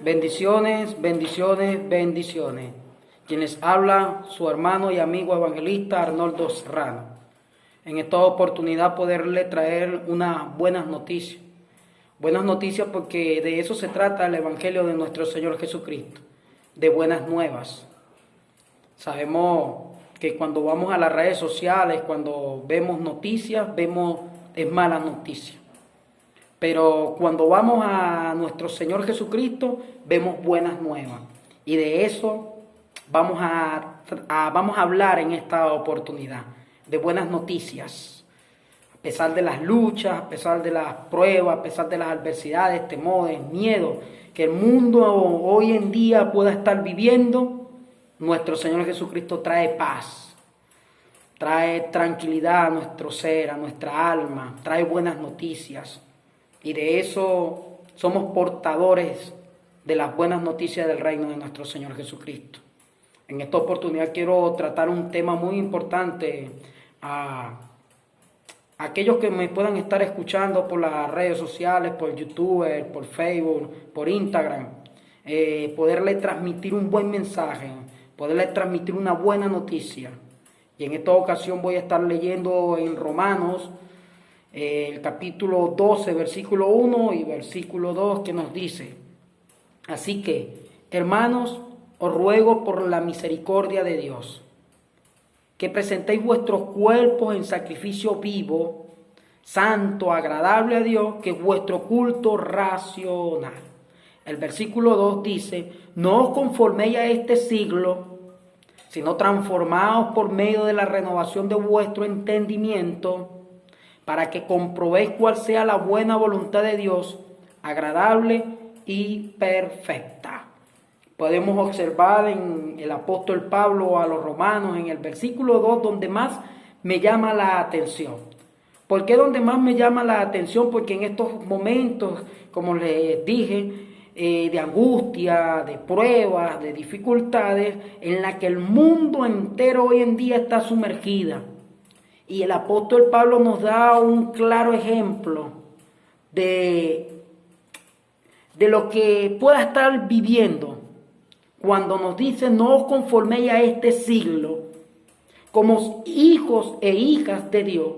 Bendiciones, bendiciones, bendiciones. Quienes habla su hermano y amigo evangelista Arnoldo Serrano. En esta oportunidad poderle traer unas buenas noticias. Buenas noticias porque de eso se trata el Evangelio de nuestro Señor Jesucristo, de buenas nuevas. Sabemos que cuando vamos a las redes sociales, cuando vemos noticias, vemos es mala noticia. Pero cuando vamos a nuestro Señor Jesucristo, vemos buenas nuevas. Y de eso vamos a hablar en esta oportunidad, de buenas noticias. A pesar de las luchas, a pesar de las pruebas, a pesar de las adversidades, temores, miedos que el mundo hoy en día pueda estar viviendo, nuestro Señor Jesucristo trae paz, trae tranquilidad a nuestro ser, a nuestra alma, trae buenas noticias. Y de eso somos portadores de las buenas noticias del reino de nuestro Señor Jesucristo. En esta oportunidad quiero tratar un tema muy importante a aquellos que me puedan estar escuchando por las redes sociales, por YouTube, por Facebook, por Instagram. Poderle transmitir un buen mensaje, poderle transmitir una buena noticia. Y en esta ocasión voy a estar leyendo en Romanos, el capítulo 12, versículo 1 y versículo 2, que nos dice: así que, hermanos, os ruego por la misericordia de Dios, que presentéis vuestros cuerpos en sacrificio vivo, santo, agradable a Dios, que es vuestro culto racional. El versículo 2 dice: no os conforméis a este siglo, sino transformaos por medio de la renovación de vuestro entendimiento, para que comprobéis cuál sea la buena voluntad de Dios, agradable y perfecta. Podemos observar en el apóstol Pablo a los romanos, en el versículo 2, donde más me llama la atención. ¿Por qué donde más me llama la atención? Porque en estos momentos, como les dije, de angustia, de pruebas, de dificultades, en la que el mundo entero hoy en día está sumergida. Y el apóstol Pablo nos da un claro ejemplo de lo que pueda estar viviendo cuando nos dice: no os conforméis a este siglo. Como hijos e hijas de Dios,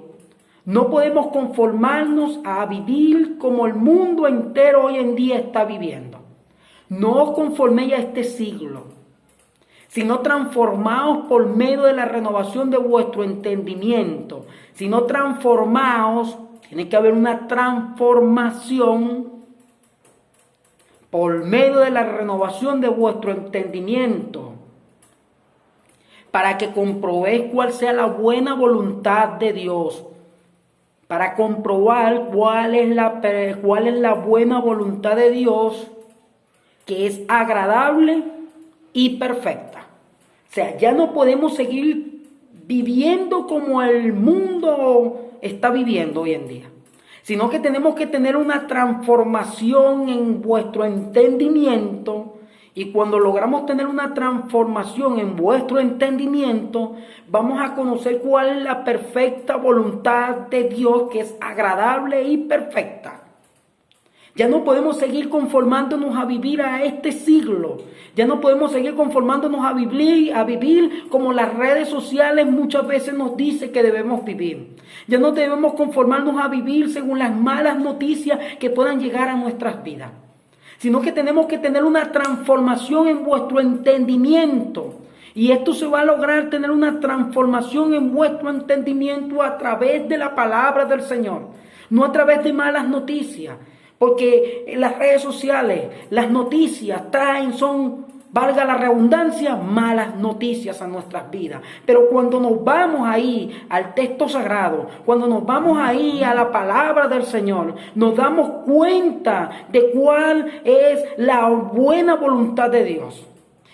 no podemos conformarnos a vivir como el mundo entero hoy en día está viviendo. No os conforméis a este siglo, sino transformaos por medio de la renovación de vuestro entendimiento. Sino transformaos, tiene que haber una transformación por medio de la renovación de vuestro entendimiento, para que comprobéis cuál sea la buena voluntad de Dios, para comprobar cuál es la buena voluntad de Dios, que es agradable y perfecta. O sea, ya no podemos seguir viviendo como el mundo está viviendo hoy en día, sino que tenemos que tener una transformación en vuestro entendimiento. Y cuando logramos tener una transformación en vuestro entendimiento, vamos a conocer cuál es la perfecta voluntad de Dios, que es agradable y perfecta. Ya no podemos seguir conformándonos a vivir a este siglo. Ya no podemos seguir conformándonos a vivir como las redes sociales muchas veces nos dicen que debemos vivir. Ya no debemos conformarnos a vivir según las malas noticias que puedan llegar a nuestras vidas, sino que tenemos que tener una transformación en vuestro entendimiento. Y esto se va a lograr, tener una transformación en vuestro entendimiento, a través de la palabra del Señor, no a través de malas noticias. Porque en las redes sociales las noticias son, valga la redundancia, malas noticias a nuestras vidas. Pero cuando nos vamos ahí al texto sagrado, cuando nos vamos ahí a la palabra del Señor, nos damos cuenta de cuál es la buena voluntad de Dios.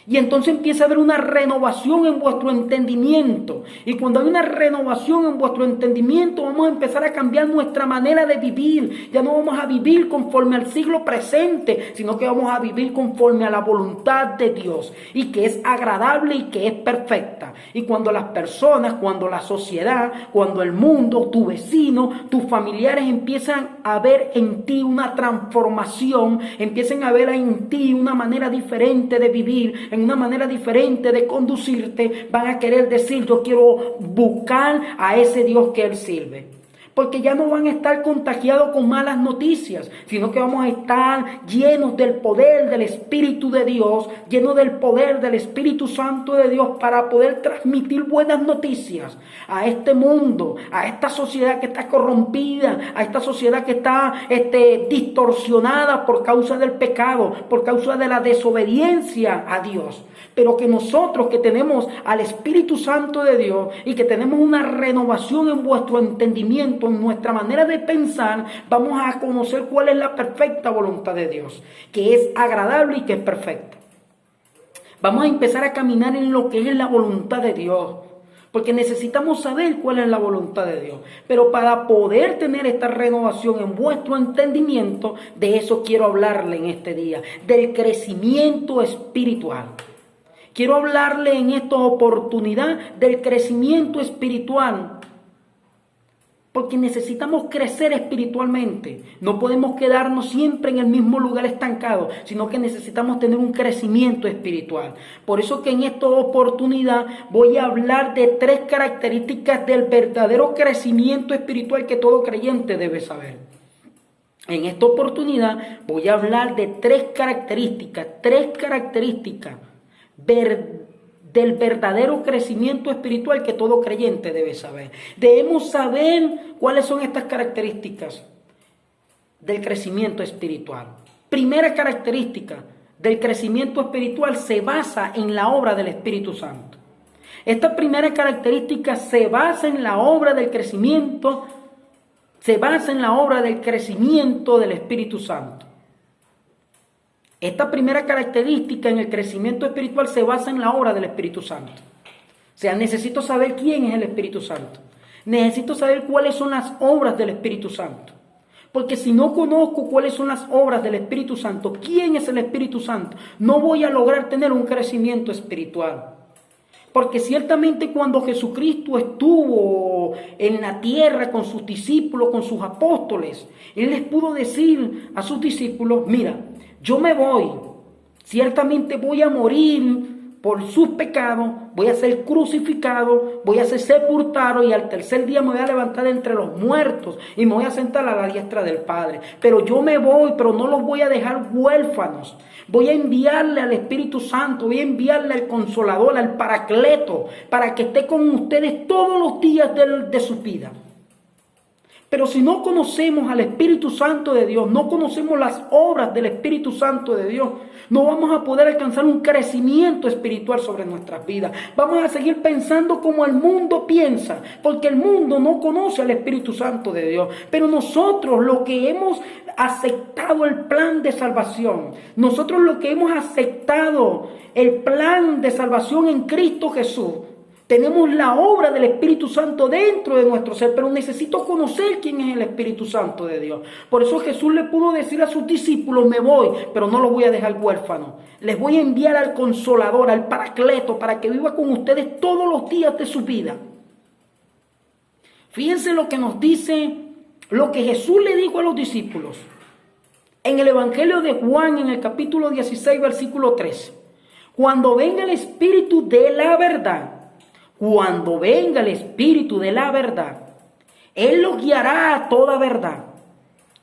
Y entonces empieza a haber una renovación en vuestro entendimiento. Y cuando hay una renovación en vuestro entendimiento, vamos a empezar a cambiar nuestra manera de vivir. Ya no vamos a vivir conforme al siglo presente, sino que vamos a vivir conforme a la voluntad de Dios. Y que es agradable y que es perfecta. Y cuando las personas, cuando la sociedad, cuando el mundo, tu vecino, tus familiares empiezan a ver en ti una transformación, empiezan a ver en ti una manera diferente de vivir, en una manera diferente de conducirte, van a querer decir: yo quiero buscar a ese Dios que Él sirve. Porque ya no van a estar contagiados con malas noticias, sino que vamos a estar llenos del poder del Espíritu de Dios, llenos del poder del Espíritu Santo de Dios para poder transmitir buenas noticias a este mundo, a esta sociedad que está corrompida, a esta sociedad que está distorsionada por causa del pecado, por causa de la desobediencia a Dios. Pero que nosotros que tenemos al Espíritu Santo de Dios y que tenemos una renovación en vuestro entendimiento, en nuestra manera de pensar, vamos a conocer cuál es la perfecta voluntad de Dios, que es agradable y que es perfecta. Vamos a empezar a caminar en lo que es la voluntad de Dios, porque necesitamos saber cuál es la voluntad de Dios. Pero para poder tener esta renovación en vuestro entendimiento, de eso quiero hablarle en este día, del crecimiento espiritual. Quiero hablarle en esta oportunidad del crecimiento espiritual, porque necesitamos crecer espiritualmente. No podemos quedarnos siempre en el mismo lugar estancado, sino que necesitamos tener un crecimiento espiritual. Por eso que en esta oportunidad voy a hablar de 3 características del verdadero crecimiento espiritual que todo creyente debe saber. En esta oportunidad voy a hablar de 3 características del verdadero crecimiento espiritual que todo creyente debe saber. Debemos saber cuáles son estas características del crecimiento espiritual. Primera característica del crecimiento espiritual se basa en la obra del Espíritu Santo. Esta primera característica se basa en la obra del crecimiento, del Espíritu Santo. Esta primera característica en el crecimiento espiritual se basa en la obra del Espíritu Santo. O sea, necesito saber quién es el Espíritu Santo. Necesito saber cuáles son las obras del Espíritu Santo. Porque si no conozco cuáles son las obras del Espíritu Santo, quién es el Espíritu Santo, no voy a lograr tener un crecimiento espiritual. Porque ciertamente cuando Jesucristo estuvo en la tierra con sus discípulos, con sus apóstoles, Él les pudo decir a sus discípulos: mira, yo me voy, ciertamente voy a morir por sus pecados, voy a ser crucificado, voy a ser sepultado y al tercer día me voy a levantar entre los muertos y me voy a sentar a la diestra del Padre. Pero yo me voy, pero no los voy a dejar huérfanos. Voy a enviarle al Espíritu Santo, voy a enviarle al Consolador, al Paracleto, para que esté con ustedes todos los días de su vida. Pero si no conocemos al Espíritu Santo de Dios, no conocemos las obras del Espíritu Santo de Dios, no vamos a poder alcanzar un crecimiento espiritual sobre nuestras vidas. Vamos a seguir pensando como el mundo piensa, porque el mundo no conoce al Espíritu Santo de Dios. Pero nosotros, lo que hemos aceptado el plan de salvación, nosotros lo que hemos aceptado el plan de salvación en Cristo Jesús, tenemos la obra del Espíritu Santo dentro de nuestro ser, pero necesito conocer quién es el Espíritu Santo de Dios. Por eso Jesús le pudo decir a sus discípulos: me voy, pero no los voy a dejar huérfanos. Les voy a enviar al Consolador, al Paracleto, para que viva con ustedes todos los días de su vida. Fíjense lo que nos dice, lo que Jesús le dijo a los discípulos. En el Evangelio de Juan, en el capítulo 16, versículo 13. Cuando venga el Espíritu de la verdad, cuando venga el Espíritu de la verdad, Él los guiará a toda verdad.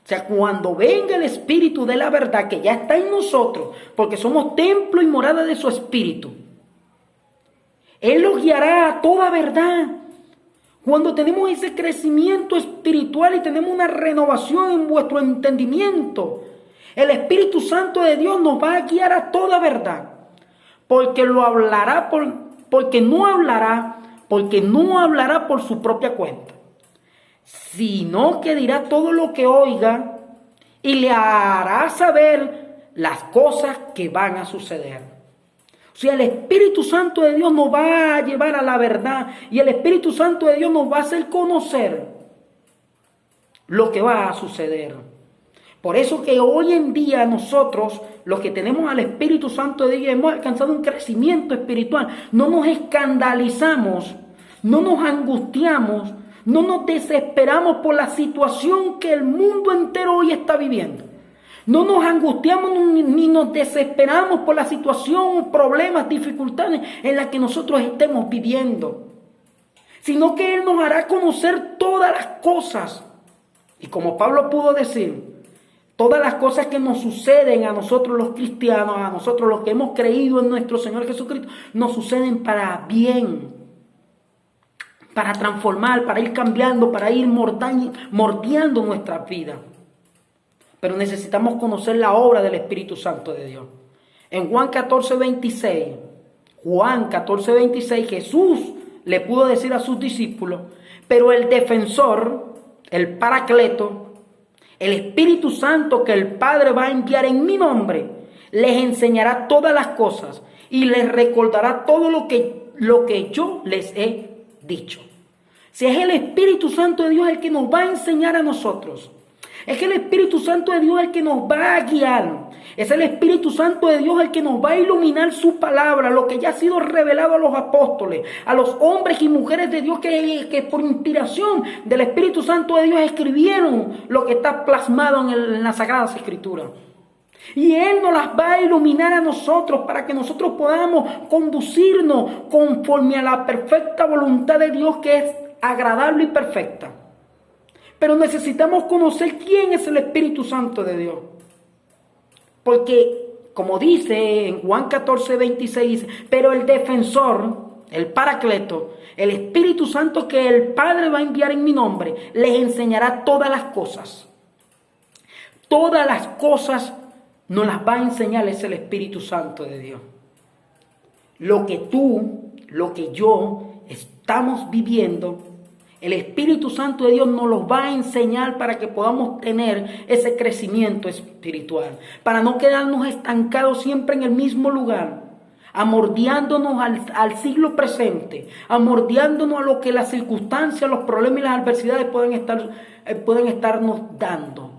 O sea, cuando venga el Espíritu de la verdad, que ya está en nosotros, porque somos templo y morada de su Espíritu, Él los guiará a toda verdad. Cuando tenemos ese crecimiento espiritual y tenemos una renovación en vuestro entendimiento, el Espíritu Santo de Dios nos va a guiar a toda verdad, porque lo hablará porque no hablará por su propia cuenta, sino que dirá todo lo que oiga y le hará saber las cosas que van a suceder. O sea, el Espíritu Santo de Dios nos va a llevar a la verdad y el Espíritu Santo de Dios nos va a hacer conocer lo que va a suceder. Por eso que hoy en día nosotros, los que tenemos al Espíritu Santo de Dios, hemos alcanzado un crecimiento espiritual. No nos escandalizamos, no nos angustiamos, no nos desesperamos por la situación que el mundo entero hoy está viviendo. No nos angustiamos ni nos desesperamos por la situación, problemas, dificultades en las que nosotros estemos viviendo. Sino que Él nos hará conocer todas las cosas. Y como Pablo pudo decir, todas las cosas que nos suceden a nosotros los cristianos, a nosotros los que hemos creído en nuestro Señor Jesucristo, nos suceden para bien, para transformar, para ir cambiando, para ir mordiendo nuestra vida. Pero necesitamos conocer la obra del Espíritu Santo de Dios. En Juan 14:26, Jesús le pudo decir a sus discípulos, pero el defensor, el Paracleto, el Espíritu Santo que el Padre va a enviar en mi nombre, les enseñará todas las cosas y les recordará todo lo que yo les he dicho. Si es el Espíritu Santo de Dios el que nos va a enseñar a nosotros. Es que el Espíritu Santo de Dios es el que nos va a guiar. Es el Espíritu Santo de Dios el que nos va a iluminar su palabra, lo que ya ha sido revelado a los apóstoles, a los hombres y mujeres de Dios que por inspiración del Espíritu Santo de Dios escribieron lo que está plasmado en las Sagradas Escrituras. Y Él nos las va a iluminar a nosotros para que nosotros podamos conducirnos conforme a la perfecta voluntad de Dios que es agradable y perfecta. Pero necesitamos conocer quién es el Espíritu Santo de Dios. Porque, como dice en Juan 14:26, pero el defensor, el Paracleto, el Espíritu Santo que el Padre va a enviar en mi nombre, les enseñará todas las cosas. Todas las cosas nos las va a enseñar es el Espíritu Santo de Dios. Lo que tú, lo que yo estamos viviendo, el Espíritu Santo de Dios nos los va a enseñar para que podamos tener ese crecimiento espiritual. Para no quedarnos estancados siempre en el mismo lugar, amordeándonos al siglo presente, amordeándonos a lo que las circunstancias, los problemas y las adversidades pueden estarnos dando.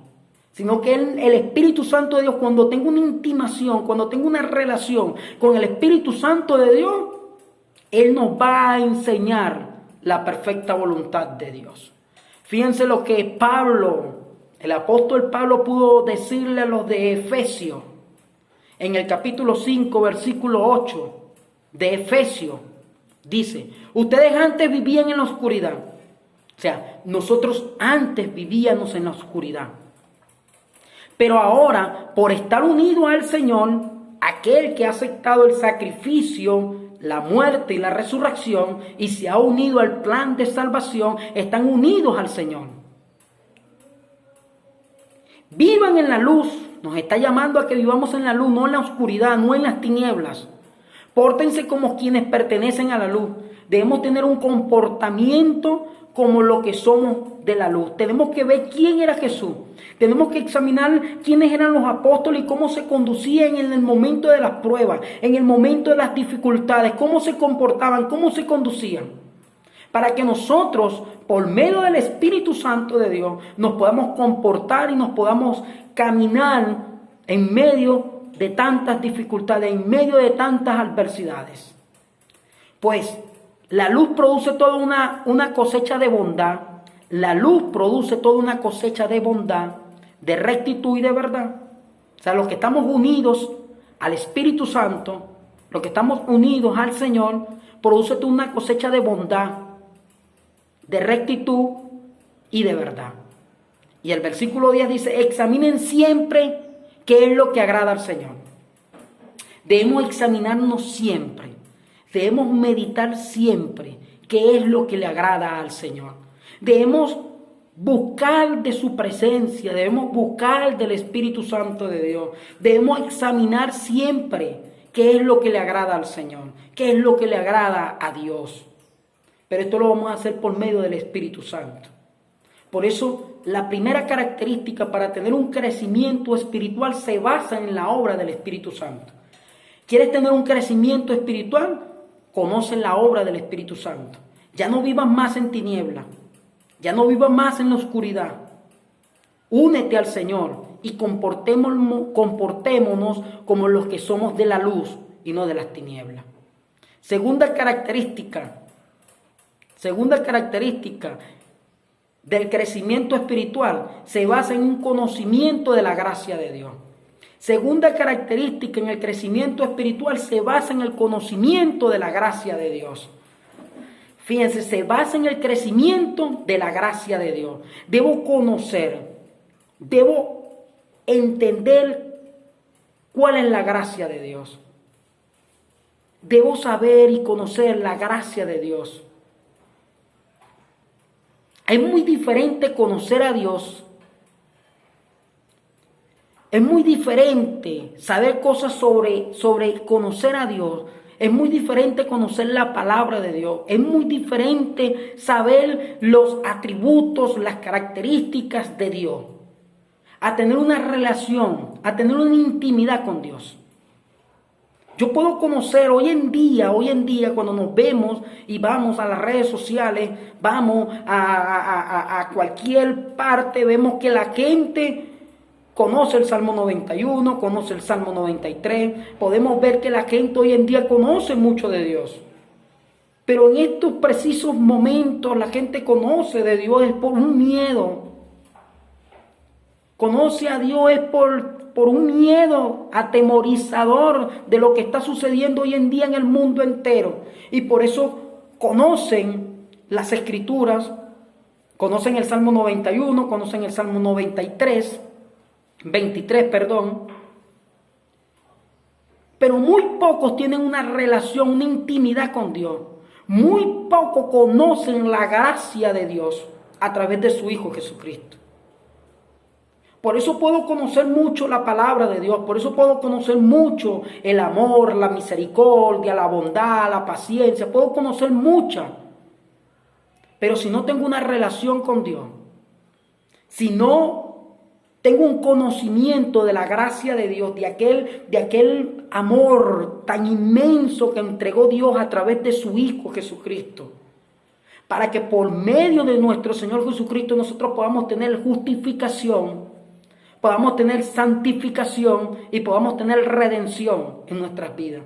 Sino que el Espíritu Santo de Dios, cuando tengo una intimación, cuando tengo una relación con el Espíritu Santo de Dios, Él nos va a enseñar la perfecta voluntad de Dios. Fíjense lo que el apóstol Pablo pudo decirle a los de Efesios, en el capítulo 5, versículo 8 de Efesios, dice, ustedes antes vivían en la oscuridad. O sea, nosotros antes vivíamos en la oscuridad. Pero ahora, por estar unidos al Señor, aquel que ha aceptado el sacrificio, la muerte y la resurrección, y se ha unido al plan de salvación, están unidos al Señor. Vivan en la luz, nos está llamando a que vivamos en la luz, no en la oscuridad, no en las tinieblas. Pórtense como quienes pertenecen a la luz. Debemos tener un comportamiento como lo que somos de la luz. Tenemos que ver quién era Jesús. Tenemos que examinar quiénes eran los apóstoles y cómo se conducían en el momento de las pruebas, en el momento de las dificultades, cómo se comportaban, cómo se conducían. Para que nosotros, por medio del Espíritu Santo de Dios, nos podamos comportar y nos podamos caminar en medio de tantas dificultades, en medio de tantas adversidades. Pues la luz produce toda una cosecha de bondad. La luz produce toda una cosecha de bondad, de rectitud y de verdad. O sea, los que estamos unidos al Espíritu Santo, los que estamos unidos al Señor, produce toda una cosecha de bondad, de rectitud y de verdad. Y el versículo 10 dice, examinen siempre qué es lo que agrada al Señor. Debemos examinarnos siempre. Debemos meditar siempre qué es lo que le agrada al Señor. Debemos buscar de su presencia, debemos buscar del Espíritu Santo de Dios. Debemos examinar siempre qué es lo que le agrada al Señor, qué es lo que le agrada a Dios. Pero esto lo vamos a hacer por medio del Espíritu Santo. Por eso, la primera característica para tener un crecimiento espiritual se basa en la obra del Espíritu Santo. ¿Quieres tener un crecimiento espiritual? Conoce la obra del Espíritu Santo. Ya no vivas más en tinieblas. Ya no vivas más en la oscuridad. Únete al Señor y comportémonos como los que somos de la luz y no de las tinieblas. Segunda característica del crecimiento espiritual se basa en un conocimiento de la gracia de Dios. Segunda característica en el crecimiento espiritual se basa en el conocimiento de la gracia de Dios. Fíjense, se basa en el crecimiento de la gracia de Dios. Debo conocer, debo entender cuál es la gracia de Dios. Debo saber y conocer la gracia de Dios. Es muy diferente conocer a Dios. Es muy diferente saber cosas sobre conocer a Dios. Es muy diferente conocer la palabra de Dios. Es muy diferente saber los atributos, las características de Dios. A tener una relación, a tener una intimidad con Dios. Yo puedo conocer hoy en día, cuando nos vemos y vamos a las redes sociales, vamos a cualquier parte, vemos que la gente conoce el Salmo 91, conoce el Salmo 93. Podemos ver que la gente hoy en día conoce mucho de Dios. Pero en estos precisos momentos la gente conoce de Dios es por un miedo. Conoce a Dios es por un miedo atemorizador de lo que está sucediendo hoy en día en el mundo entero. Y por eso conocen las Escrituras, conocen el Salmo 91, conocen el Salmo 23, pero muy pocos tienen una relación, una intimidad con Dios. Muy pocos conocen la gracia de Dios a través de su Hijo Jesucristo. Por eso puedo conocer mucho la palabra de Dios, por eso puedo conocer mucho el amor, la misericordia, la bondad, la paciencia, puedo conocer mucha. Pero si no tengo una relación con Dios, si no tengo un conocimiento de la gracia de Dios, de aquel amor tan inmenso que entregó Dios a través de su Hijo Jesucristo, para que por medio de nuestro Señor Jesucristo nosotros podamos tener justificación, podamos tener santificación y podamos tener redención en nuestras vidas.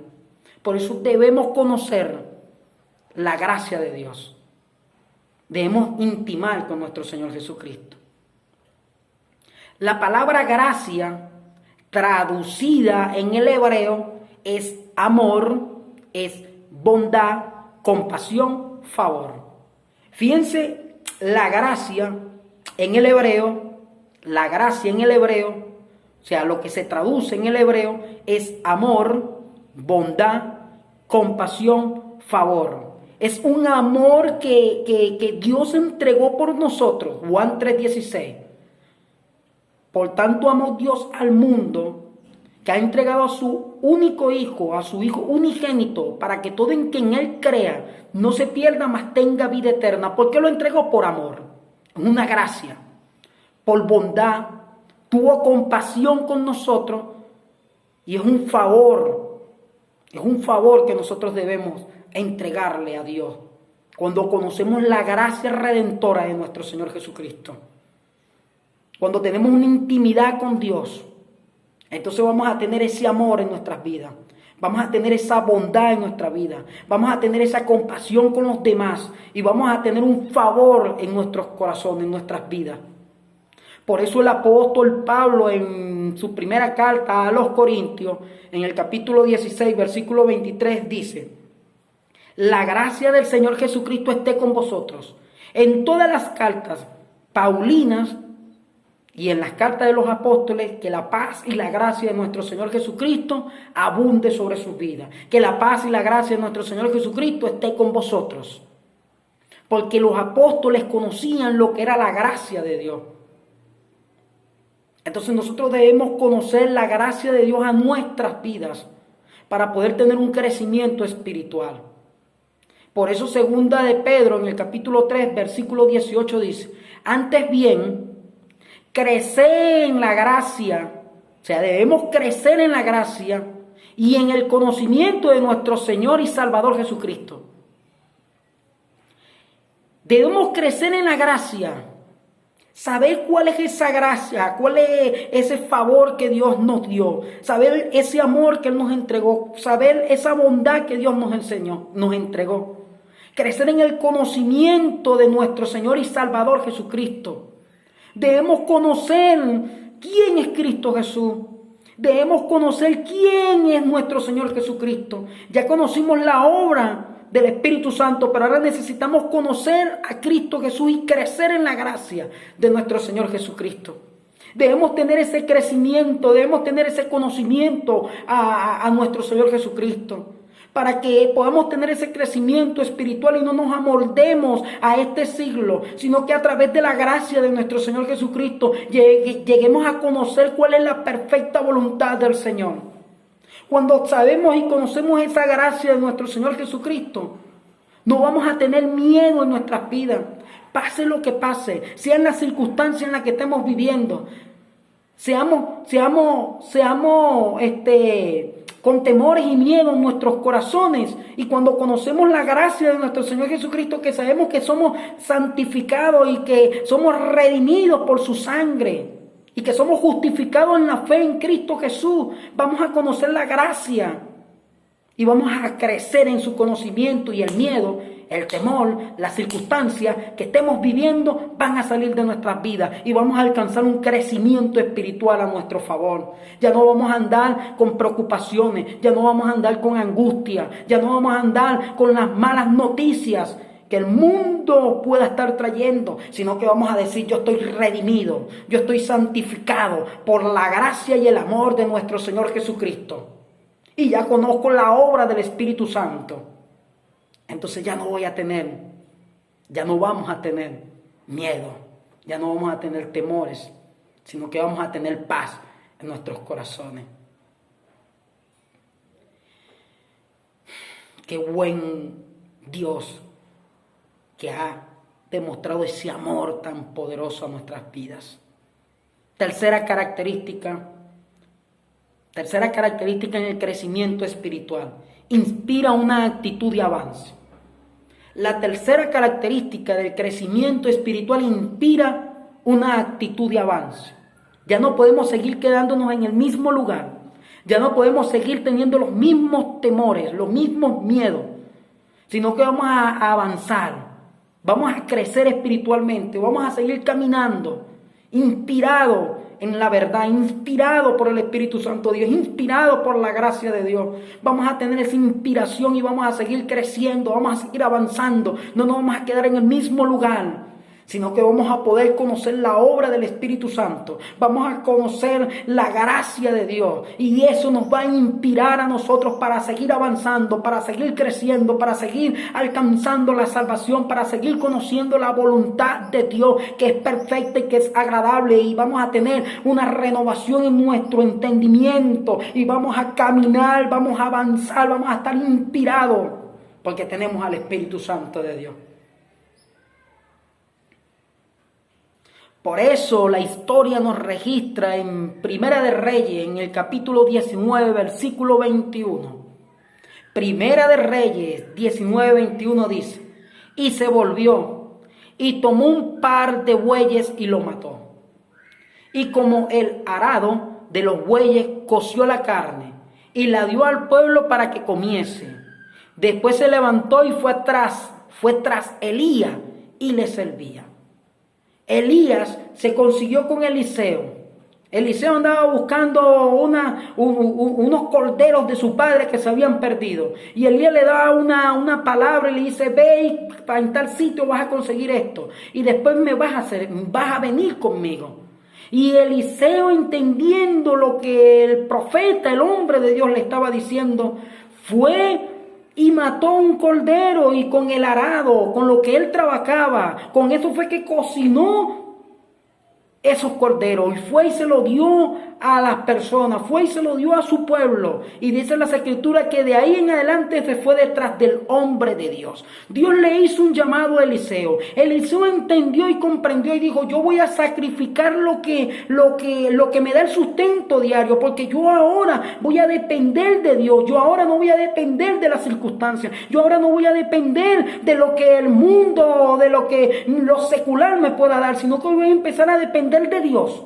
Por eso debemos conocer la gracia de Dios. Debemos intimar con nuestro Señor Jesucristo. La palabra gracia, traducida en el hebreo, es amor, es bondad, compasión, favor. Fíjense, la gracia en el hebreo, o sea, lo que se traduce en el hebreo es amor, bondad, compasión, favor. Es un amor que Dios entregó por nosotros. Juan 3:16. Por tanto amó Dios al mundo, que ha entregado a su único Hijo, a su Hijo unigénito, para que todo en quien Él crea no se pierda, mas tenga vida eterna. ¿Por qué lo entregó? Por amor, una gracia, por bondad, tuvo compasión con nosotros y es un favor que nosotros debemos entregarle a Dios cuando conocemos la gracia redentora de nuestro Señor Jesucristo. Cuando tenemos una intimidad con Dios, entonces vamos a tener ese amor en nuestras vidas. Vamos a tener esa bondad en nuestra vida. Vamos a tener esa compasión con los demás. Y vamos a tener un favor en nuestros corazones, en nuestras vidas. Por eso el apóstol Pablo en su primera carta a los Corintios, en el capítulo 16, versículo 23, dice: la gracia del Señor Jesucristo esté con vosotros. En todas las cartas paulinas y en las cartas de los apóstoles, que la paz y la gracia de nuestro Señor Jesucristo abunde sobre sus vidas. Que la paz y la gracia de nuestro Señor Jesucristo esté con vosotros. Porque los apóstoles conocían lo que era la gracia de Dios. Entonces nosotros debemos conocer la gracia de Dios a nuestras vidas para poder tener un crecimiento espiritual. Por eso segunda de Pedro en el capítulo 3, versículo 18 dice: antes bien, crecer en la gracia, o sea, debemos crecer en la gracia y en el conocimiento de nuestro Señor y Salvador Jesucristo. Debemos crecer en la gracia, saber cuál es esa gracia, cuál es ese favor que Dios nos dio, saber ese amor que Él nos entregó, saber esa bondad que Dios nos enseñó, nos entregó. Crecer en el conocimiento de nuestro Señor y Salvador Jesucristo. Debemos conocer quién es Cristo Jesús. Debemos conocer quién es nuestro Señor Jesucristo. Ya conocimos la obra del Espíritu Santo, pero ahora necesitamos conocer a Cristo Jesús y crecer en la gracia de nuestro Señor Jesucristo. Debemos tener ese crecimiento, debemos tener ese conocimiento a nuestro Señor Jesucristo, para que podamos tener ese crecimiento espiritual y no nos amoldemos a este siglo, sino que a través de la gracia de nuestro Señor Jesucristo lleguemos a conocer cuál es la perfecta voluntad del Señor. Cuando sabemos y conocemos esa gracia de nuestro Señor Jesucristo, no vamos a tener miedo en nuestras vidas. Pase lo que pase, sea en la circunstancia en la que estemos viviendo, seamos con temores y miedo en nuestros corazones. Y cuando conocemos la gracia de nuestro Señor Jesucristo, que sabemos que somos santificados y que somos redimidos por su sangre y que somos justificados en la fe en Cristo Jesús, vamos a conocer la gracia y vamos a crecer en su conocimiento, y el miedo, el temor, las circunstancias que estemos viviendo van a salir de nuestras vidas y vamos a alcanzar un crecimiento espiritual a nuestro favor. Ya no vamos a andar con preocupaciones, ya no vamos a andar con angustia, ya no vamos a andar con las malas noticias que el mundo pueda estar trayendo, sino que vamos a decir: yo estoy redimido, yo estoy santificado por la gracia y el amor de nuestro Señor Jesucristo. Y ya conozco la obra del Espíritu Santo. Entonces ya no vamos a tener miedo, ya no vamos a tener temores, sino que vamos a tener paz en nuestros corazones. Qué buen Dios que ha demostrado ese amor tan poderoso a nuestras vidas. Tercera característica en el crecimiento espiritual: inspira una actitud de avance. La tercera característica del crecimiento espiritual: inspira una actitud de avance. Ya no podemos seguir quedándonos en el mismo lugar. Ya no podemos seguir teniendo los mismos temores, los mismos miedos, sino que vamos a avanzar. Vamos a crecer espiritualmente, vamos a seguir caminando, inspirado en la verdad, inspirado por el Espíritu Santo de Dios, inspirado por la gracia de Dios. Vamos a tener esa inspiración y vamos a seguir creciendo, vamos a seguir avanzando. No nos vamos a quedar en el mismo lugar, sino que vamos a poder conocer la obra del Espíritu Santo. Vamos a conocer la gracia de Dios, y eso nos va a inspirar a nosotros para seguir avanzando, para seguir creciendo, para seguir alcanzando la salvación, para seguir conociendo la voluntad de Dios, que es perfecta y que es agradable. Y vamos a tener una renovación en nuestro entendimiento y vamos a caminar, vamos a avanzar, vamos a estar inspirados porque tenemos al Espíritu Santo de Dios. Por eso la historia nos registra en Primera de Reyes, en el capítulo 19, versículo 21. Primera de Reyes 19, 21 dice: y se volvió y tomó un par de bueyes y lo mató. Y como el arado de los bueyes coció la carne y la dio al pueblo para que comiese. Después se levantó y fue tras Elías y le servía. Elías se consiguió con Eliseo. Eliseo andaba buscando unos corderos de su padre que se habían perdido. Y Elías le da una palabra y le dice: ve y en tal sitio vas a conseguir esto. Y después vas a venir conmigo. Y Eliseo, entendiendo lo que el profeta, el hombre de Dios, le estaba diciendo, fue y mató un cordero, y con el arado, con lo que él trabajaba, con eso fue que cocinó esos corderos y fue y se lo dio a las personas, fue y se lo dio a su pueblo. Y dice las escrituras que de ahí en adelante se fue detrás del hombre de Dios. Dios le hizo un llamado a Eliseo. Eliseo entendió y comprendió y dijo: yo voy a sacrificar lo que me da el sustento diario, porque yo ahora voy a depender de Dios. Yo ahora no voy a depender de las circunstancias. Yo ahora no voy a depender de lo que el mundo, de lo que lo secular me pueda dar, sino que voy a empezar a depender de Dios.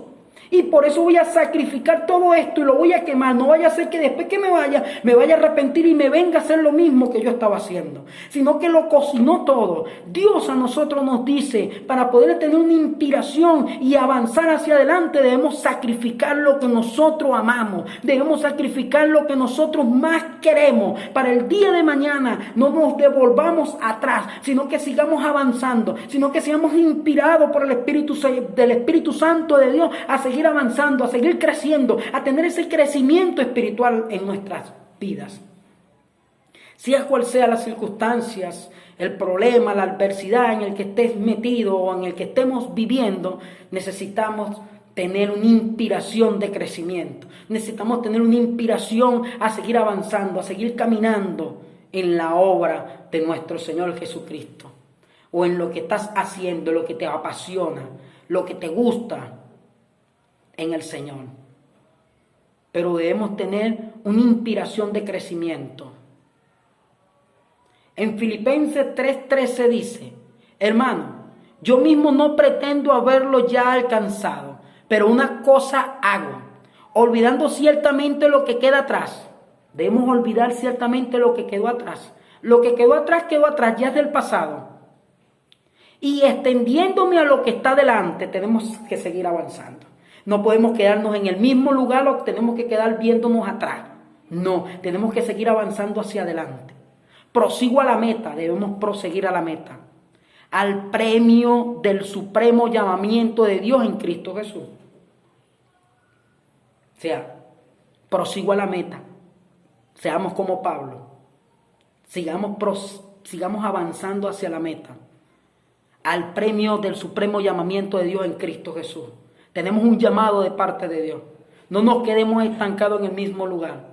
Y por eso voy a sacrificar todo esto y lo voy a quemar. No vaya a ser que después que me vaya a arrepentir y me venga a hacer lo mismo que yo estaba haciendo. Sino que lo cocinó todo. Dios a nosotros nos dice, para poder tener una inspiración y avanzar hacia adelante, debemos sacrificar lo que nosotros amamos. Debemos sacrificar lo que nosotros más queremos. Para el día de mañana no nos devolvamos atrás, sino que sigamos avanzando. Sino que seamos inspirados por el Espíritu Santo de Dios a seguir avanzando, a seguir creciendo, a tener ese crecimiento espiritual en nuestras vidas. Sea cual sea las circunstancias, el problema, la adversidad en el que estés metido o en el que estemos viviendo, necesitamos tener una inspiración de crecimiento. Necesitamos tener una inspiración a seguir avanzando, a seguir caminando en la obra de nuestro Señor Jesucristo. O en lo que estás haciendo, lo que te apasiona, lo que te gusta en el Señor. Pero debemos tener una inspiración de crecimiento. En Filipenses 3:13 dice: hermano, yo mismo no pretendo haberlo ya alcanzado, pero una cosa hago, olvidando ciertamente lo que queda atrás. Debemos olvidar ciertamente lo que quedó atrás. Lo que quedó atrás, ya es del pasado. Y extendiéndome a lo que está delante, tenemos que seguir avanzando. No podemos quedarnos en el mismo lugar o tenemos que quedar viéndonos atrás. No, tenemos que seguir avanzando hacia adelante. Prosigo a la meta, debemos proseguir a la meta. Al premio del supremo llamamiento de Dios en Cristo Jesús. O sea, prosigo a la meta. Seamos como Pablo. Sigamos avanzando hacia la meta. Al premio del supremo llamamiento de Dios en Cristo Jesús. Tenemos un llamado de parte de Dios. No nos quedemos estancados en el mismo lugar.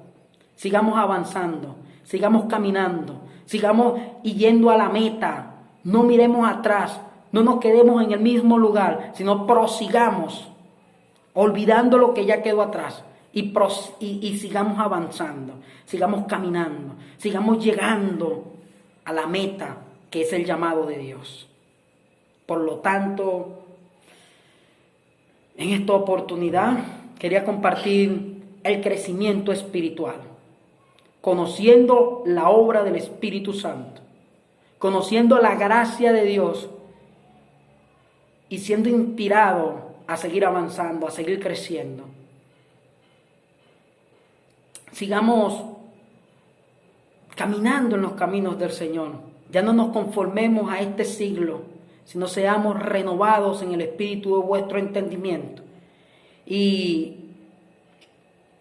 Sigamos avanzando, sigamos caminando, sigamos yendo a la meta. No miremos atrás, no nos quedemos en el mismo lugar, sino prosigamos, olvidando lo que ya quedó atrás. Y sigamos avanzando, sigamos caminando, sigamos llegando a la meta que es el llamado de Dios. Por lo tanto, en esta oportunidad quería compartir el crecimiento espiritual, conociendo la obra del Espíritu Santo, conociendo la gracia de Dios y siendo inspirado a seguir avanzando, a seguir creciendo. Sigamos caminando en los caminos del Señor. Ya no nos conformemos a este siglo, sino seamos renovados en el espíritu de vuestro entendimiento. Y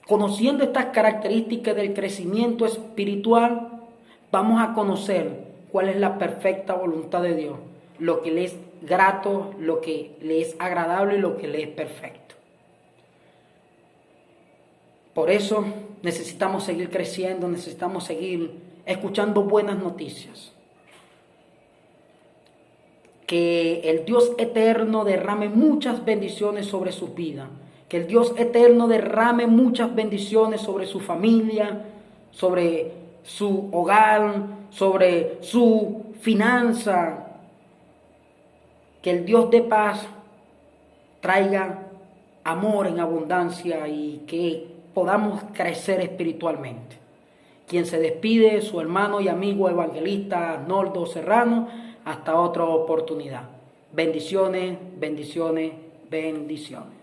conociendo estas características del crecimiento espiritual, vamos a conocer cuál es la perfecta voluntad de Dios, lo que le es grato, lo que le es agradable y lo que le es perfecto. Por eso necesitamos seguir creciendo, necesitamos seguir escuchando buenas noticias. Que el Dios eterno derrame muchas bendiciones sobre sus vidas. Que el Dios eterno derrame muchas bendiciones sobre su familia, sobre su hogar, sobre su finanza. Que el Dios de paz traiga amor en abundancia y que podamos crecer espiritualmente. Quien se despide, su hermano y amigo evangelista Arnoldo Serrano. Hasta otra oportunidad. Bendiciones, bendiciones, bendiciones.